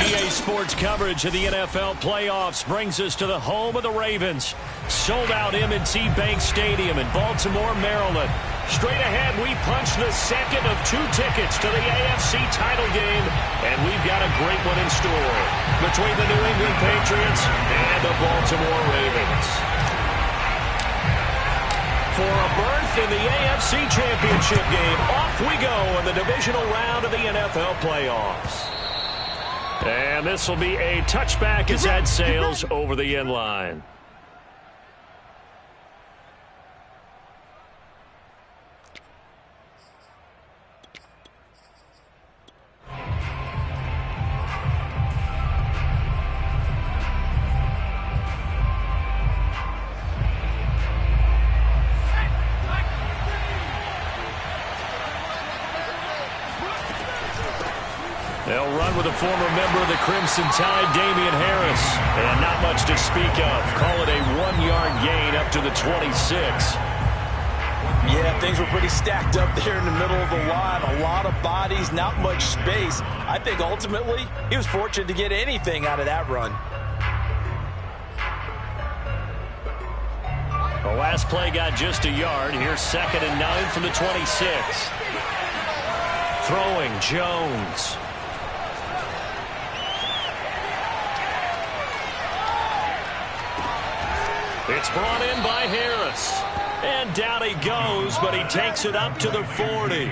EA Sports coverage of the NFL playoffs brings us to the home of the Ravens. Sold-out M&T Bank Stadium in Baltimore, Maryland. Straight ahead, we punch the second of 2 tickets to the AFC title game, and we've got a great one in store between the New England Patriots and the Baltimore Ravens. For a berth in the AFC Championship game, off we go in the divisional round of the NFL playoffs. And this will be a touchback as that sails over the end line. They'll run with a former member of the Crimson Tide, Damian Harris. And not much to speak of. Call it a 1-yard gain up to the 26. Yeah, things were pretty stacked up there in the middle of the line. A lot of bodies, not much space. I think ultimately he was fortunate to get anything out of that run. The last play got just a yard. Here's 2nd and 9 from the 26. Throwing, Jones. It's brought in by Harris. And down he goes, but he takes it up to the 40.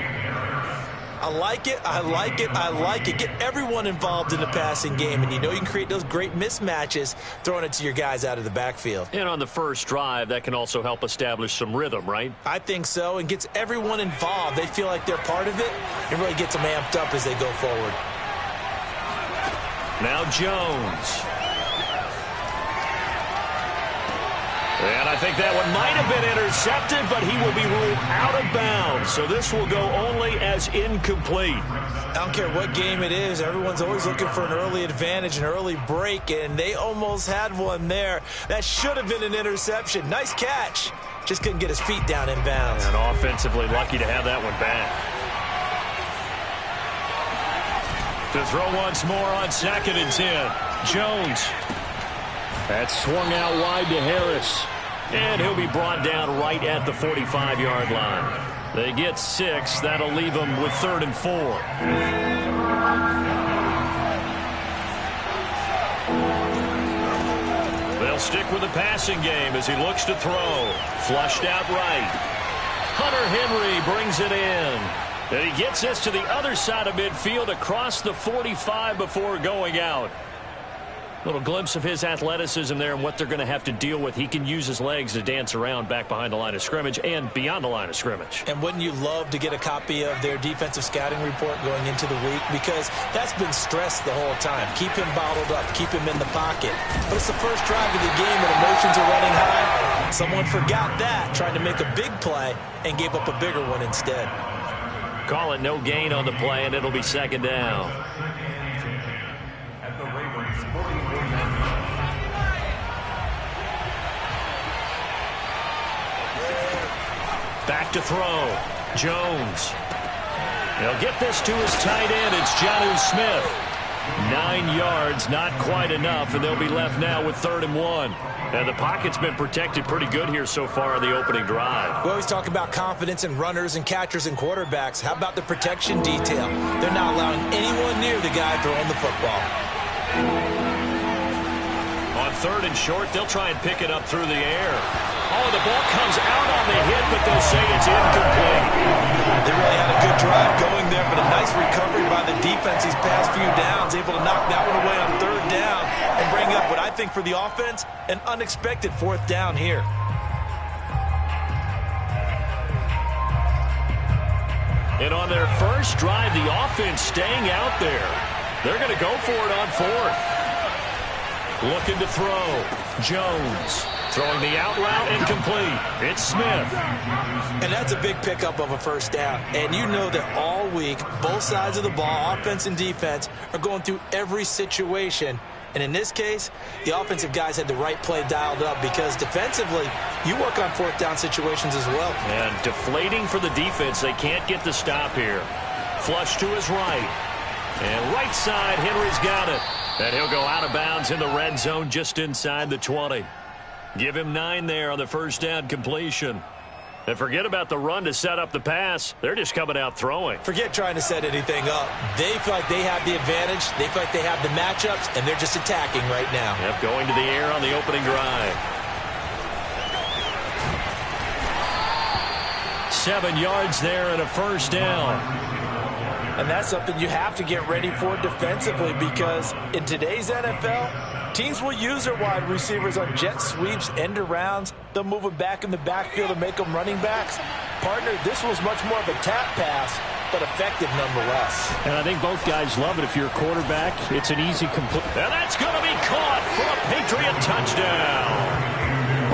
I like it, I like it, I like it. Get everyone involved in the passing game, and you know you can create those great mismatches throwing it to your guys out of the backfield. And on the first drive, that can also help establish some rhythm, right? I think so, and gets everyone involved. They feel like they're part of it, and really gets them amped up as they go forward. Now Jones. And I think that one might have been intercepted, but he will be ruled out of bounds. So this will go only as incomplete. I don't care what game it is. Everyone's always looking for an early advantage, an early break, and they almost had one there. That should have been an interception. Nice catch. Just couldn't get his feet down in bounds. And offensively lucky to have that one back. To throw once more on 2nd and 10. Jones. That's swung out wide to Harris. And he'll be brought down right at the 45-yard line. They get 6. That'll leave them with 3rd and 4. They'll stick with the passing game as he looks to throw. Flushed out right. Hunter Henry brings it in. And he gets this to the other side of midfield across the 45 before going out. Little glimpse of his athleticism there and what they're going to have to deal with. He can use his legs to dance around back behind the line of scrimmage and beyond the line of scrimmage. And wouldn't you love to get a copy of their defensive scouting report going into the week? Because that's been stressed the whole time. Keep him bottled up. Keep him in the pocket. But it's the first drive of the game and emotions are running high. Someone forgot that, trying to make a big play and gave up a bigger one instead. Call it no gain on the play, and it'll be 2nd down. Back to throw. Jones. They'll get this to his tight end. It's Jonnu Smith. 9 yards, not quite enough, and they'll be left now with 3rd and 1. And the pocket's been protected pretty good here so far on the opening drive. We always talk about confidence in runners and catchers and quarterbacks. How about the protection detail? They're not allowing anyone near the guy throwing the football. On 3rd and short, they'll try and pick it up through the air. Oh, the ball comes out on the hit, but they'll say it's incomplete. They really had a good drive going there, but a nice recovery by the defense these past few downs, able to knock that one away on 3rd down and bring up what I think for the offense, an unexpected 4th down here. And on their first drive, the offense staying out there. They're going to go for it on 4th. Looking to throw. Jones. Throwing the out route incomplete. It's Smith. And that's a big pickup of a 1st down. And you know that all week, both sides of the ball, offense and defense, are going through every situation. And in this case, the offensive guys had the right play dialed up because defensively, you work on 4th down situations as well. And deflating for the defense. They can't get the stop here. Flush to his right. And right side, Henry's got it. And he'll go out of bounds in the red zone just inside the 20. Give him 9 there on the first down completion. And forget about the run to set up the pass. They're just coming out throwing. Forget trying to set anything up. They feel like they have the advantage. They feel like they have the matchups, and they're just attacking right now. Yep, going to the air on the opening drive. 7 yards there and a first down. And that's something you have to get ready for defensively, because in today's NFL, teams will use their wide receivers on jet sweeps, end arounds. They'll move them back in the backfield and make them running backs. Partner, this was much more of a tap pass, but effective nonetheless. And I think both guys love it. If you're a quarterback, it's an easy complete. And that's going to be caught for a Patriot touchdown.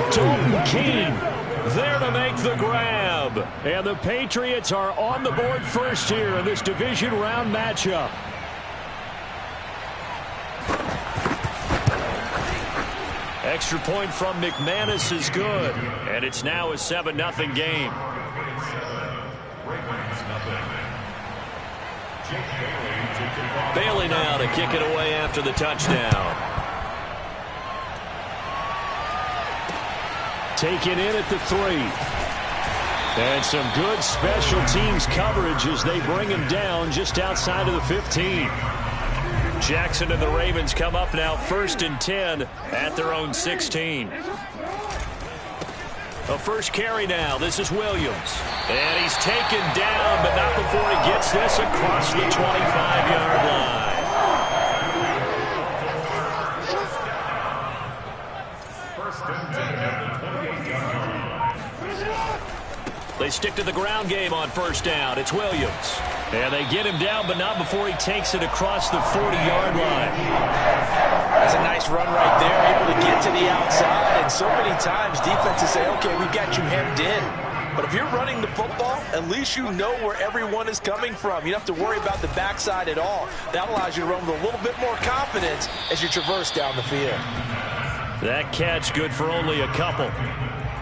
Dalton King there to make the grab. And the Patriots are on the board first here in this division round matchup. Extra point from McManus is good. And it's now a 7-0 game. Bailey now to kick it away after the touchdown. Taken in at the 3. And some good special teams coverage as they bring him down just outside of the 15. Jackson and the Ravens come up now 1st and 10 at their own 16. A first carry now. This is Williams. And he's taken down, but not before he gets this across the 25-yard line. They stick to the ground game on first down. It's Williams. And they get him down, but not before he takes it across the 40-yard line. That's a nice run right there, able to get to the outside. And so many times defenses say, okay, we've got you hemmed in. But if you're running the football, at least you know where everyone is coming from. You don't have to worry about the backside at all. That allows you to run with a little bit more confidence as you traverse down the field. That catch good for only a couple.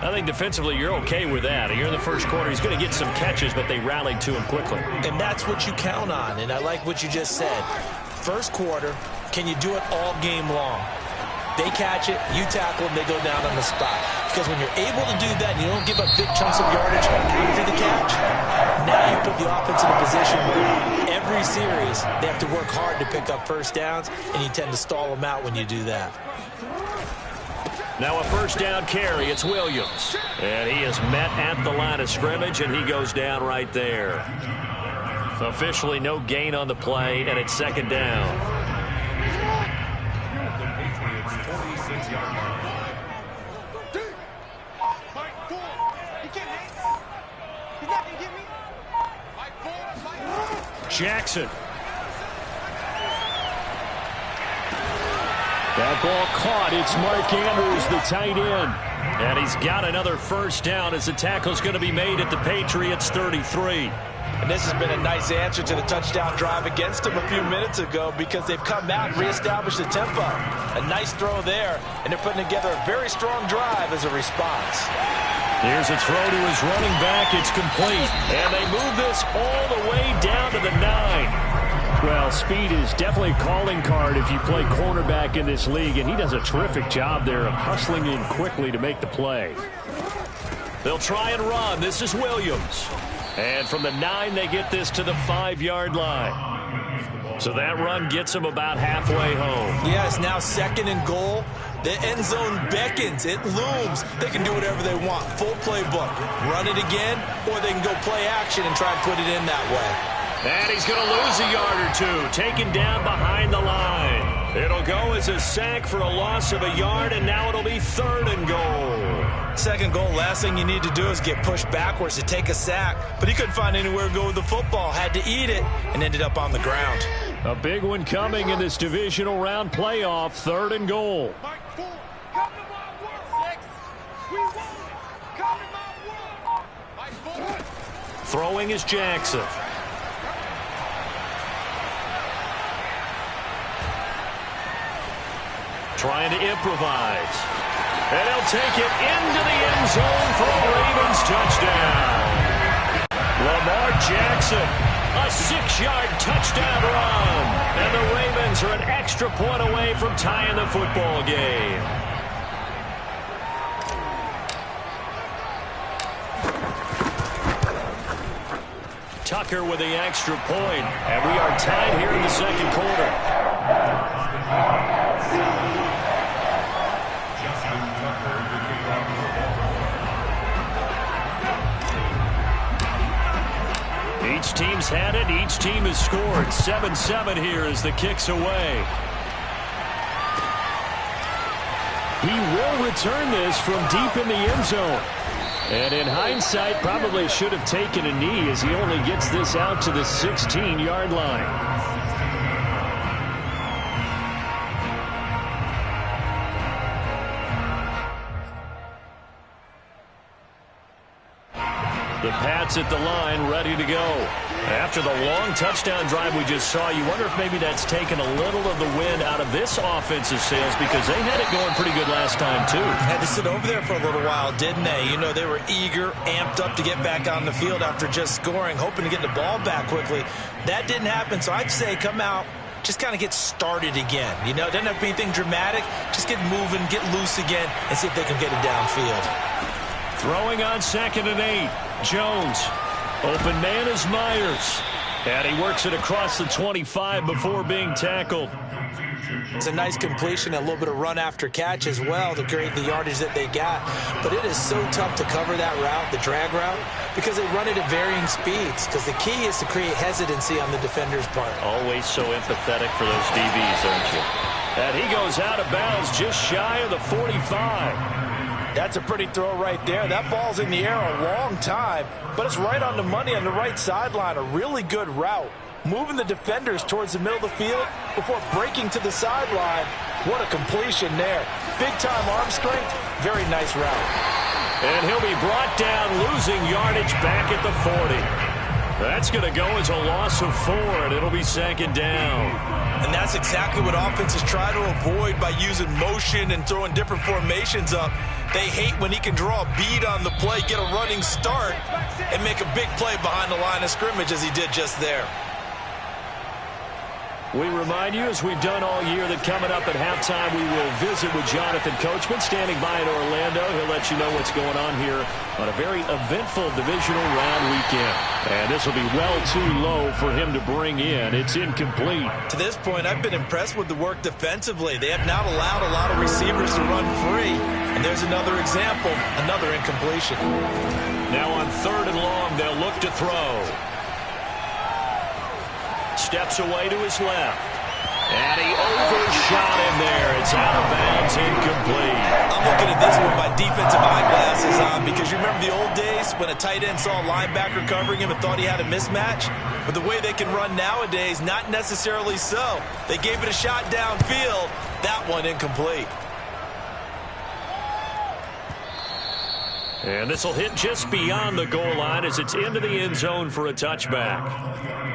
I think defensively you're okay with that. Here in the first quarter, he's going to get some catches, but they rallied to him quickly. And that's what you count on, and I like what you just said. First quarter, can you do it all game long? They catch it, you tackle them, they go down on the spot. Because when you're able to do that and you don't give up big chunks of yardage after the catch, now you put the offense in a position where every series they have to work hard to pick up first downs, and you tend to stall them out when you do that. Now a first down carry. It's Williams. And he is met at the line of scrimmage, and he goes down right there. Officially no gain on the play, and it's second down. Jackson. That ball caught. It's Mark Andrews, the tight end. And he's got another first down as the tackle's going to be made at the Patriots 33. And this has been a nice answer to the touchdown drive against them a few minutes ago, because they've come out and reestablished the tempo. A nice throw there, and they're putting together a very strong drive as a response. Here's a throw to his running back. It's complete. And they move this all the way down to the 9. Well, speed is definitely a calling card if you play cornerback in this league, and he does a terrific job there of hustling in quickly to make the play. They'll try and run. This is Williams. And from the 9, they get this to the 5-yard line. So that run gets them about halfway home. Yeah, it's now 2nd and goal. The end zone beckons. It looms. They can do whatever they want. Full playbook. Run it again, or they can go play action and try and put it in that way. And he's going to lose a yard or two. Taken down behind the line. It'll go as a sack for a loss of a yard, and now it'll be 3rd and goal. 2nd goal, last thing you need to do is get pushed backwards to take a sack. But he couldn't find anywhere to go with the football. Had to eat it and ended up on the ground. A big one coming in this divisional round playoff. 3rd and goal. Throwing is Jackson. Trying to improvise. And he'll take it into the end zone for a Ravens touchdown. Lamar Jackson A 6-yard touchdown run. And the Ravens are an extra point away from tying the football game. Tucker with the extra point. And we are tied here in the second quarter. Each team's had it. Each team has scored. 7-7 here as the kick's away. He will return this from deep in the end zone. And in hindsight, probably should have taken a knee as he only gets this out to the 16-yard line. The Pats at the line, ready to go. After the long touchdown drive we just saw, you wonder if maybe that's taken a little of the wind out of this offensive sails, because they had it going pretty good last time, too. Had to sit over there for a little while, didn't they? You know, they were eager, amped up to get back on the field after just scoring, hoping to get the ball back quickly. That didn't happen, so I'd say come out, just kind of get started again. You know, it doesn't have to be anything dramatic. Just get moving, get loose again, and see if they can get it downfield. Throwing on 2nd and 8. Jones. Open man is Myers. And he works it across the 25 before being tackled. It's a nice completion, a little bit of run after catch as well to create the yardage that they got. But it is so tough to cover that route, the drag route, because they run it at varying speeds. Because the key is to create hesitancy on the defender's part. Always so empathetic for those DBs, aren't you? And he goes out of bounds just shy of the 45. That's a pretty throw right there. That ball's in the air a long time, but it's right on the money on the right sideline. A really good route. Moving the defenders towards the middle of the field before breaking to the sideline. What a completion there. Big-time arm strength. Very nice route. And he'll be brought down, losing yardage back at the 40. That's going to go as a loss of 4, and it'll be 2nd down. And that's exactly what offenses try to avoid by using motion and throwing different formations up. They hate when he can draw a bead on the play, get a running start, and make a big play behind the line of scrimmage as he did just there. We remind you, as we've done all year, that coming up at halftime, we will visit with Jonathan Coachman standing by in Orlando. He'll let you know what's going on here on a very eventful divisional round weekend. And this will be well too low for him to bring in. It's incomplete. To this point, I've been impressed with the work defensively. They have not allowed a lot of receivers to run free. And there's another example, another incompletion. Now on 3rd and long, they'll look to throw. Steps away to his left. And he overshot him there. It's out of bounds, incomplete. I'm looking at this with my defensive eyeglasses on, because you remember the old days when a tight end saw a linebacker covering him and thought he had a mismatch? But the way they can run nowadays, not necessarily so. They gave it a shot downfield. That one incomplete. And this will hit just beyond the goal line as it's into the end zone for a touchback.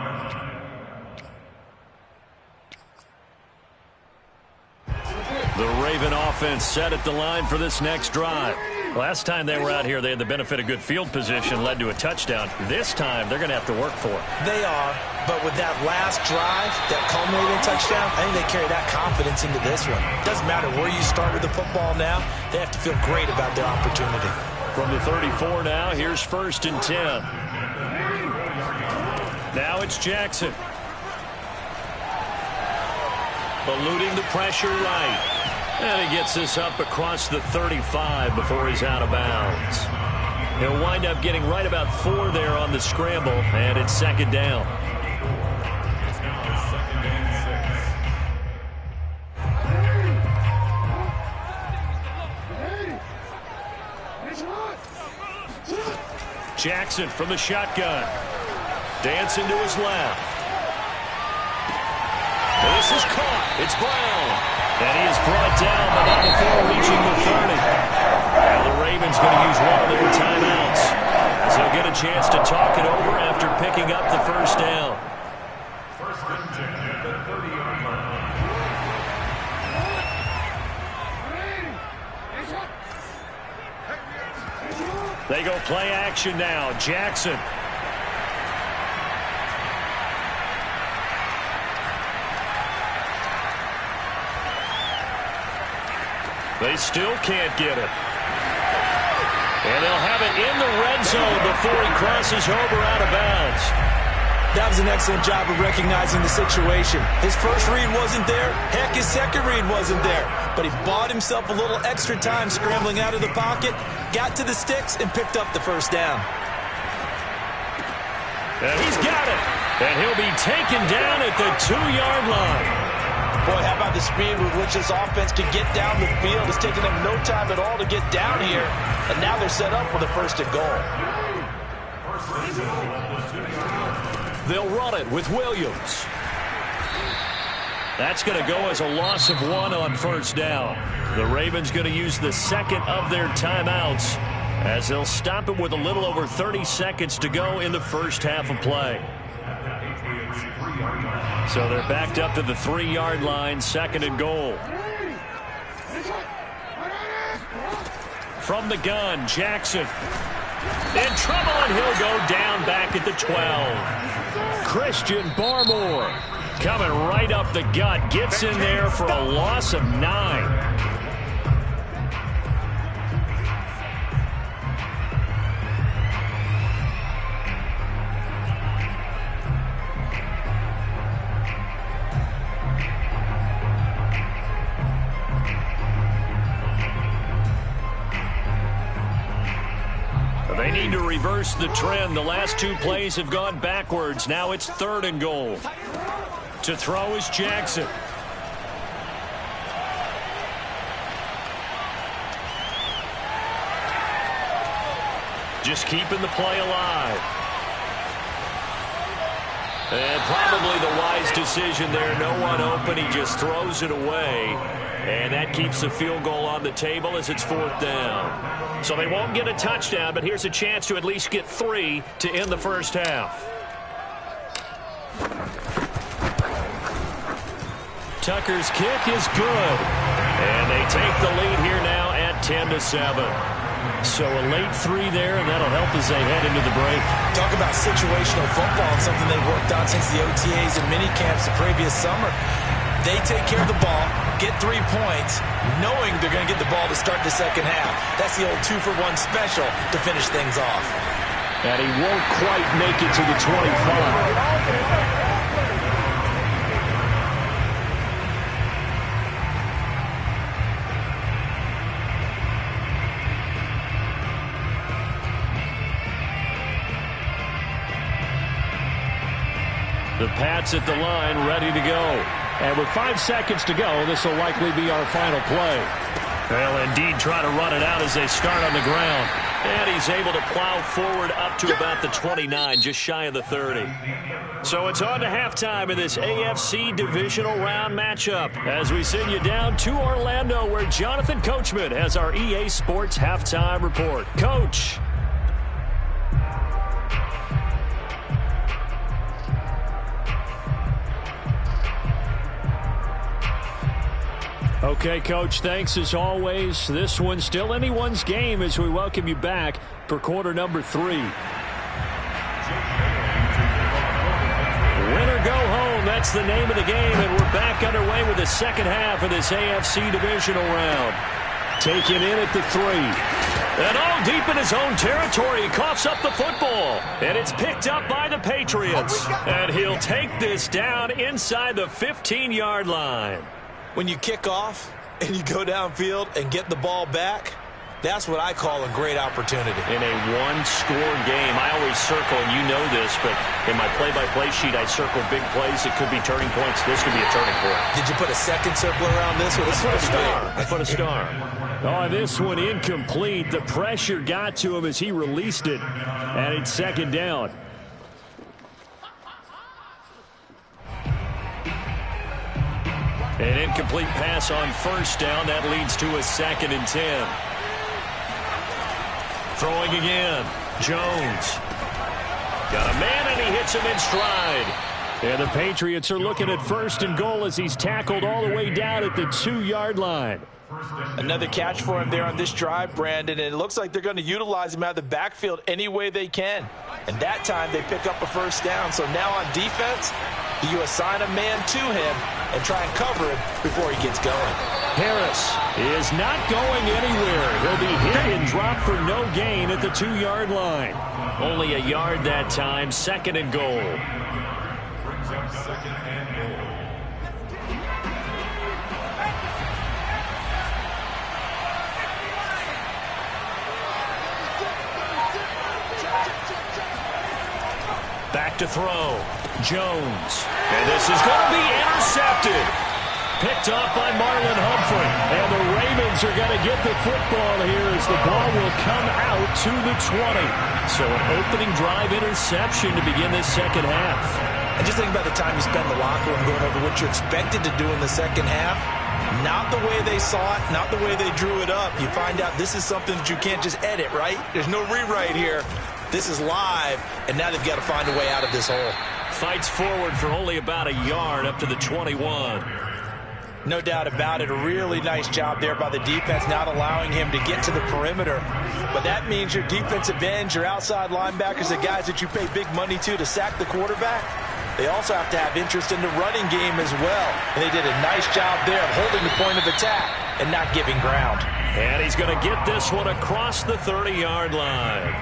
The Raven offense set at the line for this next drive. Last time they were out here, they had the benefit of good field position, led to a touchdown. This time, they're going to have to work for it. They are, but with that last drive, that culminating touchdown, I think they carry that confidence into this one. Doesn't matter where you start with the football now, they have to feel great about their opportunity. From the 34 now, here's 1st and 10. Now it's Jackson. Eluding the pressure right. And he gets this up across the 35 before he's out of bounds. He'll wind up getting right about 4 there on the scramble, and it's 2nd down. Jackson from the shotgun. Dancing to his left. This is caught. It's Brown. And he is brought down, but not before reaching the 30. Now the Ravens going to use one of their timeouts, as they'll get a chance to talk it over after picking up the 1st down. They go play action now. Jackson. They still can't get it. And they'll have it in the red zone before he crosses over out of bounds. That was an excellent job of recognizing the situation. His first read wasn't there. Heck, his second read wasn't there. But he bought himself a little extra time scrambling out of the pocket, got to the sticks, and picked up the first down. And he's got it. And he'll be taken down at the 2-yard line. Boy, how about the speed with which this offense can get down the field? It's taken them no time at all to get down here. And now they're set up for the 1st and goal. They'll run it with Williams. That's going to go as a loss of 1 on 1st down. The Ravens going to use the second of their timeouts as they'll stop it with a little over 30 seconds to go in the first half of play. So they're backed up to the 3-yard line, 2nd and goal. From the gun, Jackson. In trouble, and he'll go down back at the 12. Christian Barmore coming right up the gut. Gets in there for a loss of 9. They need to reverse the trend. The last 2 plays have gone backwards. Now it's 3rd and goal. To throw is Jackson. Just keeping the play alive. And probably the wise decision there. No one open. He just throws it away. And that keeps the field goal on the table as it's 4th down. So they won't get a touchdown, but here's a chance to at least get 3 to end the first half. Tucker's kick is good. And they take the lead here now at 10-7. So a late 3 there, and that'll help as they head into the break. Talk about situational football, something they've worked on since the OTAs and mini camps the previous summer. They take care of the ball, get 3 points, knowing they're going to get the ball to start the second half. That's the old 2-for-1 special to finish things off. And he won't quite make it to the 25. The Pats at the line, ready to go. And with 5 seconds to go, this will likely be our final play. They'll indeed try to run it out as they start on the ground. And he's able to plow forward up to about the 29, just shy of the 30. So it's on to halftime in this AFC divisional round matchup as we send you down to Orlando, where Jonathan Coachman has our EA Sports halftime report. Coach. Okay, Coach, thanks as always. This one's still anyone's game as we welcome you back for quarter number 3. Win or go home, that's the name of the game, and we're back underway with the second half of this AFC divisional round. Taken in at the 3. And all deep in his own territory, he coughs up the football. And it's picked up by the Patriots. And he'll take this down inside the 15-yard line. When you kick off and you go downfield and get the ball back, that's what I call a great opportunity. In a one-score game, I always circle, and you know this, but in my play-by-play sheet, I circle big plays. It could be turning points. This could be a turning point. Did you put a second circle around this one? This I put a star. I put a star. Oh, this one incomplete. The pressure got to him as he released it, and it's second down. An incomplete pass on first down. That leads to a 2nd and 10. Throwing again. Jones. Got a man, and he hits him in stride. And the Patriots are looking at 1st and goal as he's tackled all the way down at the 2-yard line. Another catch for him there on this drive, Brandon, and it looks like they're going to utilize him out of the backfield any way they can. And that time they pick up a 1st down. So now on defense, You assign a man to him and try and cover him before he gets going. Harris is not going anywhere. He'll be hit and dropped for no gain at the 2-yard line. Only a yard that time, 2nd and goal. Back to throw. Jones. And this is going to be intercepted. Picked off by Marlon Humphrey. And the Ravens are going to get the football here as the ball will come out to the 20. So an opening drive interception to begin this second half. And just think about the time you spend in the locker room going over what you're expected to do in the second half. Not the way they saw it, not the way they drew it up. You find out this is something that you can't just edit, right? There's no rewrite here. This is live, and now they've got to find a way out of this hole. Fights forward for only about a yard up to the 21. No doubt about it. A really nice job there by the defense, not allowing him to get to the perimeter. But that means your defensive ends, your outside linebackers, the guys that you pay big money to sack the quarterback, they also have to have interest in the running game as well. And they did a nice job there of holding the point of attack and not giving ground. And he's going to get this one across the 30-yard line.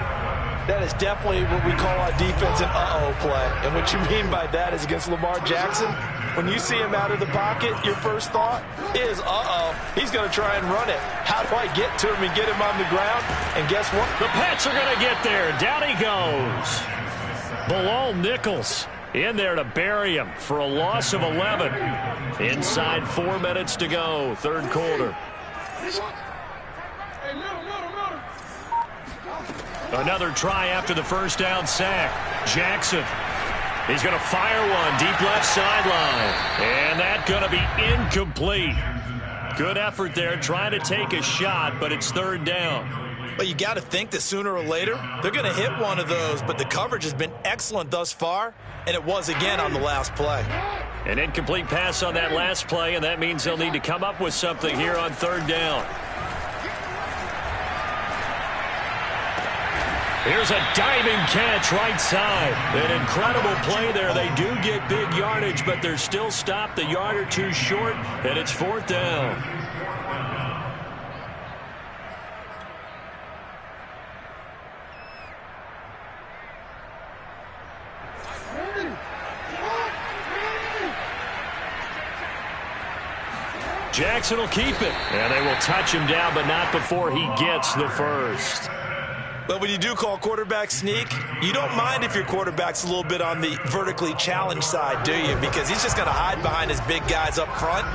That is definitely what we call on defense an uh-oh play. And what you mean by that is against Lamar Jackson, when you see him out of the pocket, your first thought is, uh-oh, he's going to try and run it. How do I get to him and get him on the ground? And guess what? The Pats are going to get there. Down he goes. Bilal Nichols in there to bury him for a loss of 11. Inside 4 minutes to go, 3rd quarter. Another try after the first down sack. Jackson. He's going to fire one deep left sideline. And that's going to be incomplete. Good effort there trying to take a shot, but it's 3rd down. But you got to think that sooner or later they're going to hit one of those, but the coverage has been excellent thus far, and it was again on the last play. An incomplete pass on that last play, and that means they'll need to come up with something here on 3rd down. Here's a diving catch right side. An incredible play there. They do get big yardage, but they're still stopped a yard or two short, and it's 4th down. Jackson will keep it. And they will touch him down, but not before he gets the first. But when you do call quarterback sneak, you don't mind if your quarterback's a little bit on the vertically challenged side, do you? Because he's just going to hide behind his big guys up front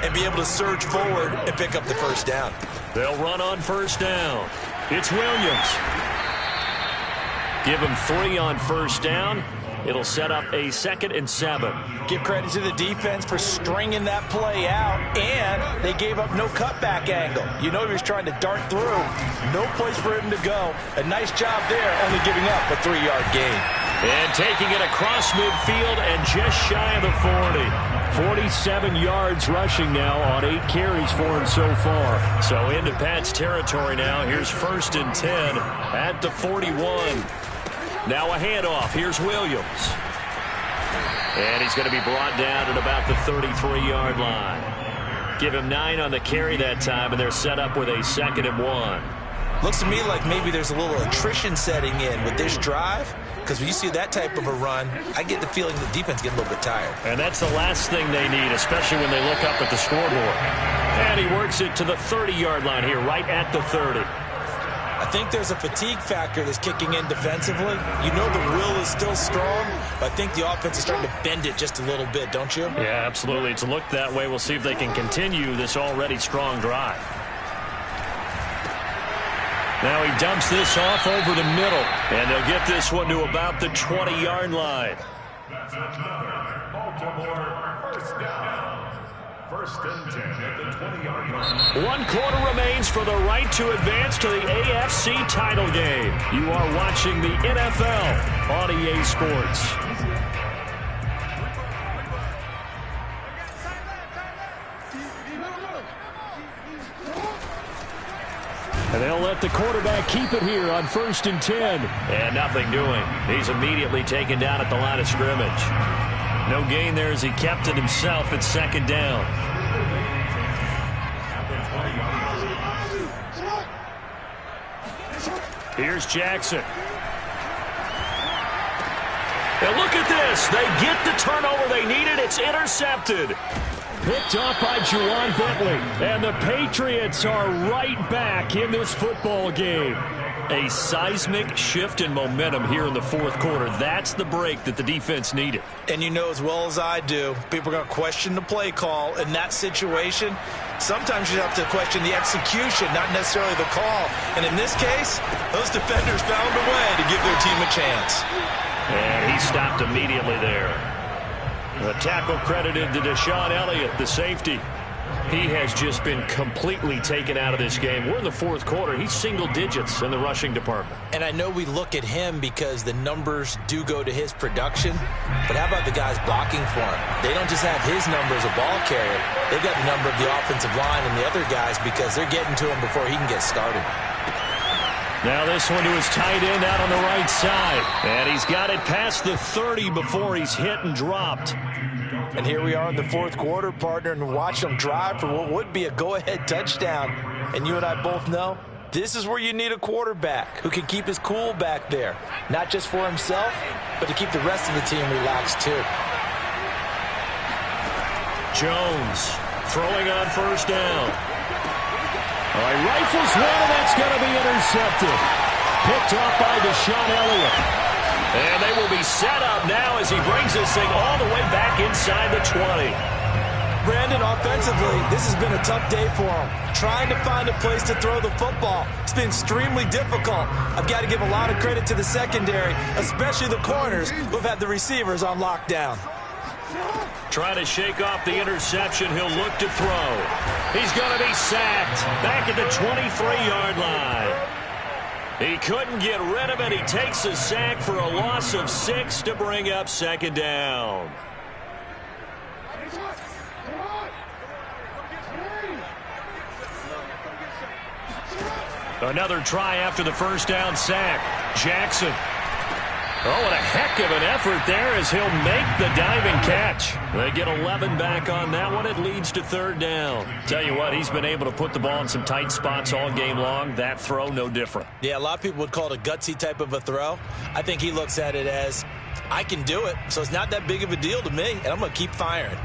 and be able to surge forward and pick up the first down. They'll run on 1st down. It's Williams. Give him 3 on 1st down. It'll set up a 2nd and 7. Give credit to the defense for stringing that play out, and they gave up no cutback angle. You know he was trying to dart through. No place for him to go. A nice job there, only giving up a 3-yard gain. And taking it across midfield and just shy of the 40. 47 yards rushing now on 8 carries for him so far. So into Pat's territory now. Here's 1st and 10 at the 41. Now a handoff. Here's Williams. And he's going to be brought down at about the 33-yard line. Give him 9 on the carry that time, and they're set up with a 2nd and 1. Looks to me like maybe there's a little attrition setting in with this drive, because when you see that type of a run, I get the feeling the defense getting a little bit tired. And that's the last thing they need, especially when they look up at the scoreboard. And he works it to the 30-yard line here, right at the 30. I think there's a fatigue factor that's kicking in defensively. You know the will is still strong, but I think the offense is starting to bend it just a little bit, don't you? Yeah, absolutely. It's looked that way. We'll see if they can continue this already strong drive. Now he dumps this off over the middle, and they'll get this one to about the 20-yard line. Baltimore, 1st down. 1st and 10 at the 20-yard line. 1 quarter remains for the right to advance to the AFC title game. You are watching the NFL on EA Sports. And they'll let the quarterback keep it here on 1st and 10. And nothing doing. He's immediately taken down at the line of scrimmage. No gain there as he kept it himself at second down. Here's Jackson. And look at this. They get the turnover they needed. It's intercepted. Picked off by Juwan Bentley. And the Patriots are right back in this football game. A seismic shift in momentum here in the fourth quarter. That's the break that the defense needed. And you know as well as I do, people are going to question the play call in that situation. Sometimes you have to question the execution, not necessarily the call. And in this case, those defenders found a way to give their team a chance. And he stopped immediately there. The tackle credited to Deshaun Elliott, the safety. He has just been completely taken out of this game. We're in the fourth quarter. He's single digits in the rushing department. And I know we look at him because the numbers do go to his production. But how about the guys blocking for him? They don't just have his number as a ball carrier. They've got the number of the offensive line and the other guys because they're getting to him before he can get started. Now this one to his tight end out on the right side. And he's got it past the 30 before he's hit and dropped. And here we are in the fourth quarter, partner, and watch them drive for what would be a go-ahead touchdown. And you and I both know this is where you need a quarterback who can keep his cool back there. Not just for himself, but to keep the rest of the team relaxed too. Jones throwing on first down. All right, rifles one, and that's going to be intercepted. Picked off by Deshaun Elliott. And they will be set up now as he brings this thing all the way back inside the 20. Brandon, offensively, this has been a tough day for him. Trying to find a place to throw the football. It's been extremely difficult. I've got to give a lot of credit to the secondary, especially the corners who've had the receivers on lockdown. Trying to shake off the interception. He'll look to throw. He's going to be sacked back at the 23-yard line. He couldn't get rid of it. He takes a sack for a loss of 6 to bring up second down. Another try after the first down sack. Jackson. Oh, what a heck of an effort there as he'll make the diving catch. They get 11 back on that one. It leads to third down. Tell you what, he's been able to put the ball in some tight spots all game long. That throw, no different. Yeah, a lot of people would call it a gutsy type of a throw. I think he looks at it as, I can do it, so it's not that big of a deal to me, and I'm going to keep firing.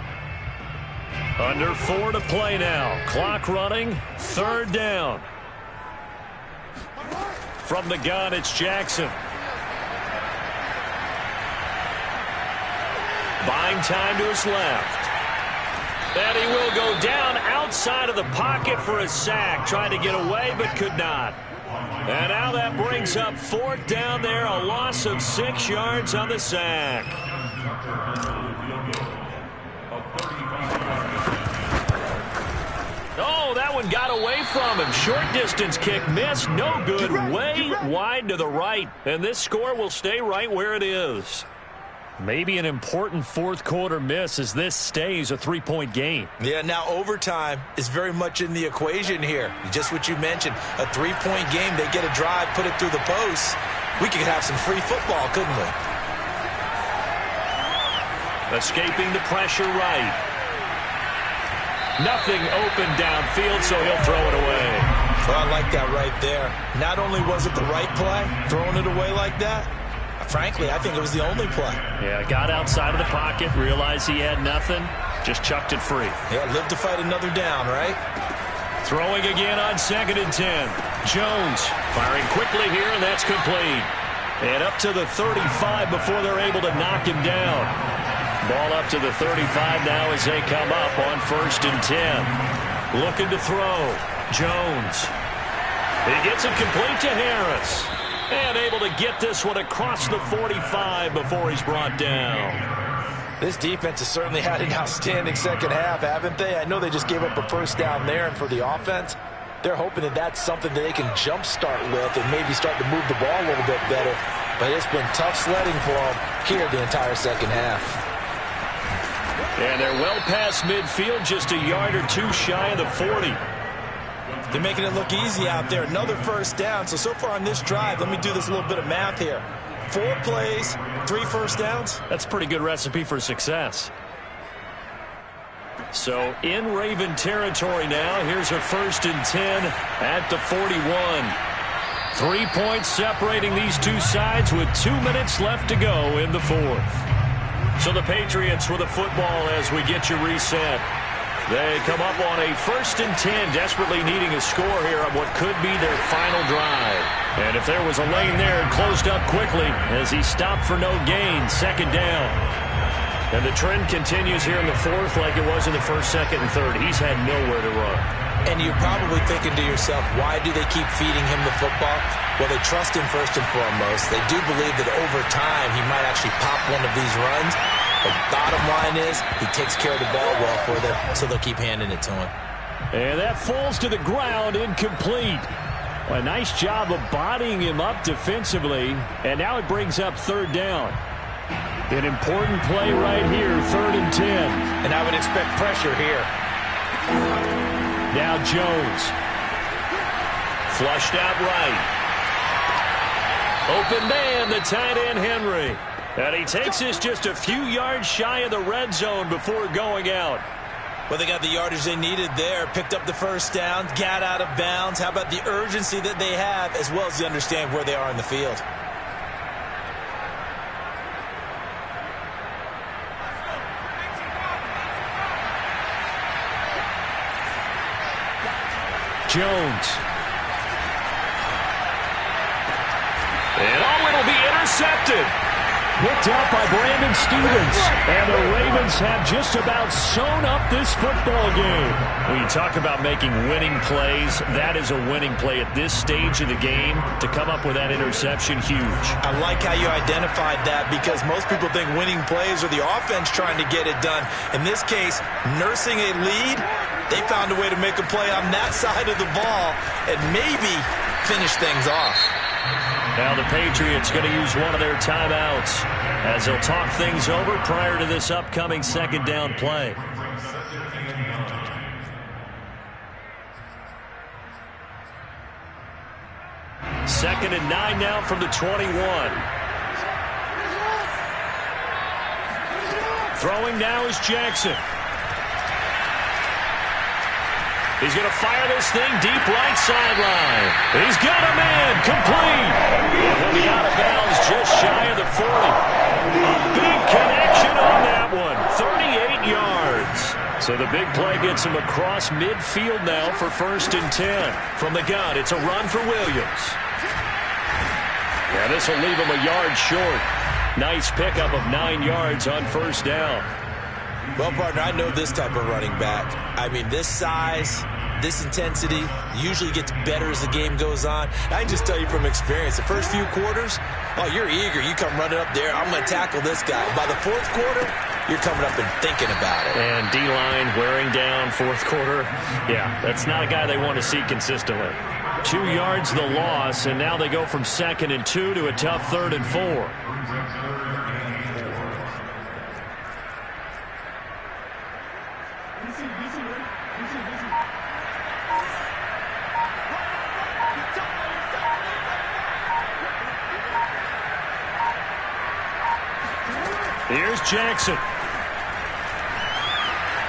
Under 4 to play now. Clock running. Third down. From the gun, it's Jackson. Buying time to his left. And he will go down outside of the pocket for a sack. Tried to get away, but could not. And now that brings up fourth down there. A loss of 6 yards on the sack. Oh, that one got away from him. Short distance kick missed. No good. Way wide to the right. And this score will stay right where it is. Maybe an important fourth quarter miss as this stays a 3-point game. Yeah, now overtime is very much in the equation here. Just what you mentioned, a 3-point game. They get a drive, put it through the post. We could have some free football, couldn't we? Escaping the pressure right. Nothing open downfield, so he'll throw it away. Well, I like that right there. Not only was it the right play, throwing it away like that, frankly, I think it was the only play. Yeah, got outside of the pocket, realized he had nothing, just chucked it free. Yeah, live to fight another down, right? Throwing again on 2nd and 10. Jones firing quickly here, and that's complete. And up to the 35 before they're able to knock him down. Ball up to the 35 now as they come up on 1st and 10. Looking to throw. Jones. He gets it complete to Harris. And able to get this one across the 45 before he's brought down. This defense has certainly had an outstanding second half, haven't they? I know they just gave up a first down there, and for the offense, they're hoping that that's something that they can jumpstart with and maybe start to move the ball a little bit better. But it's been tough sledding for them here the entire second half. And they're well past midfield, just a yard or two shy of the 40. They're making it look easy out there. Another first down. So far on this drive, let me do this little bit of math here. 4 plays, 3 first downs. That's a pretty good recipe for success. So in Raven territory now. Here's a 1st and 10 at the 41. 3 points separating these two sides with 2 minutes left to go in the 4th. So the Patriots with the football as we get you reset. They come up on a 1st and 10, desperately needing a score here on what could be their final drive. And if there was a lane there, it closed up quickly as he stopped for no gain. 2nd down. And the trend continues here in the 4th like it was in the 1st, 2nd, and 3rd. He's had nowhere to run. And you're probably thinking to yourself, why do they keep feeding him the football? Well, they trust him first and foremost. They do believe that over time he might actually pop one of these runs. But the bottom line is he takes care of the ball well for them, so they'll keep handing it to him. And that falls to the ground, incomplete. A nice job of bodying him up defensively. And now it brings up 3rd down. An important play right here, 3rd and 10. And I would expect pressure here. Now Jones. Flushed out right. Open man, the tight end Henry. And he takes this just a few yards shy of the red zone before going out. Well, they got the yardage they needed there. Picked up the 1st down, got out of bounds. How about the urgency that they have, as well as they understand where they are in the field? Jones. And it'll be intercepted. Picked up by Brandon Stevens. And the Ravens have just about sewn up this football game. When you talk about making winning plays, that is a winning play at this stage of the game. To come up with that interception, huge. I like how you identified that, because most people think winning plays are the offense trying to get it done. In this case, nursing a lead, they found a way to make a play on that side of the ball and maybe finish things off. Now the Patriots going to use one of their timeouts as they'll talk things over prior to this upcoming 2nd down play. Second and 9 now from the 21. Throwing now is Jackson. He's going to fire this thing deep right sideline. He's got a man, complete. He'll be out of bounds just shy of the 40. A big connection on that one, 38 yards. So the big play gets him across midfield now for 1st and 10. From the gun, it's a run for Williams. Yeah, this will leave him a yard short. Nice pickup of 9 yards on 1st down. Well, partner, I know this type of running back. I mean, this size, this intensity usually gets better as the game goes on. I can just tell you from experience, the first few quarters, oh, you're eager. You come running up there, I'm going to tackle this guy. By the 4th quarter, you're coming up and thinking about it. And D-line wearing down 4th quarter. Yeah, that's not a guy they want to see consistently. 2 yards the loss, and now they go from 2nd and 2 to a tough 3rd and 4. Here's Jackson.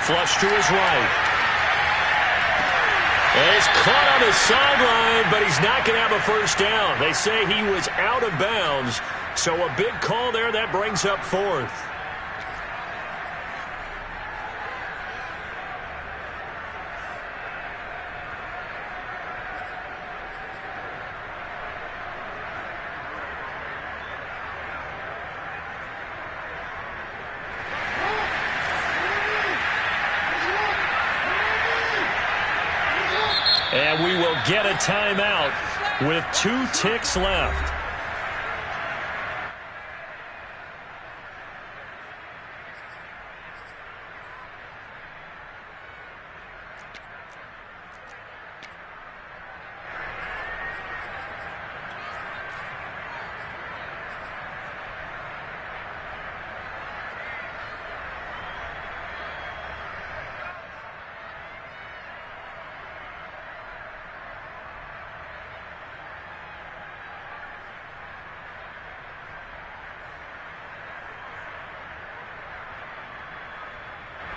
Flush to his right. And he's caught on the sideline, but he's not going to have a 1st down. They say he was out of bounds, so a big call there that brings up 4th. And we will get a timeout with 2 ticks left.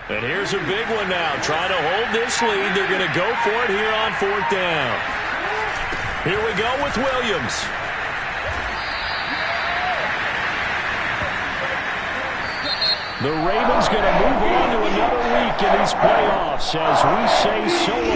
And here's a big one now. Trying to hold this lead. They're going to go for it here on 4th down. Here we go with Williams. The Ravens going to move on to another week in these playoffs as we say so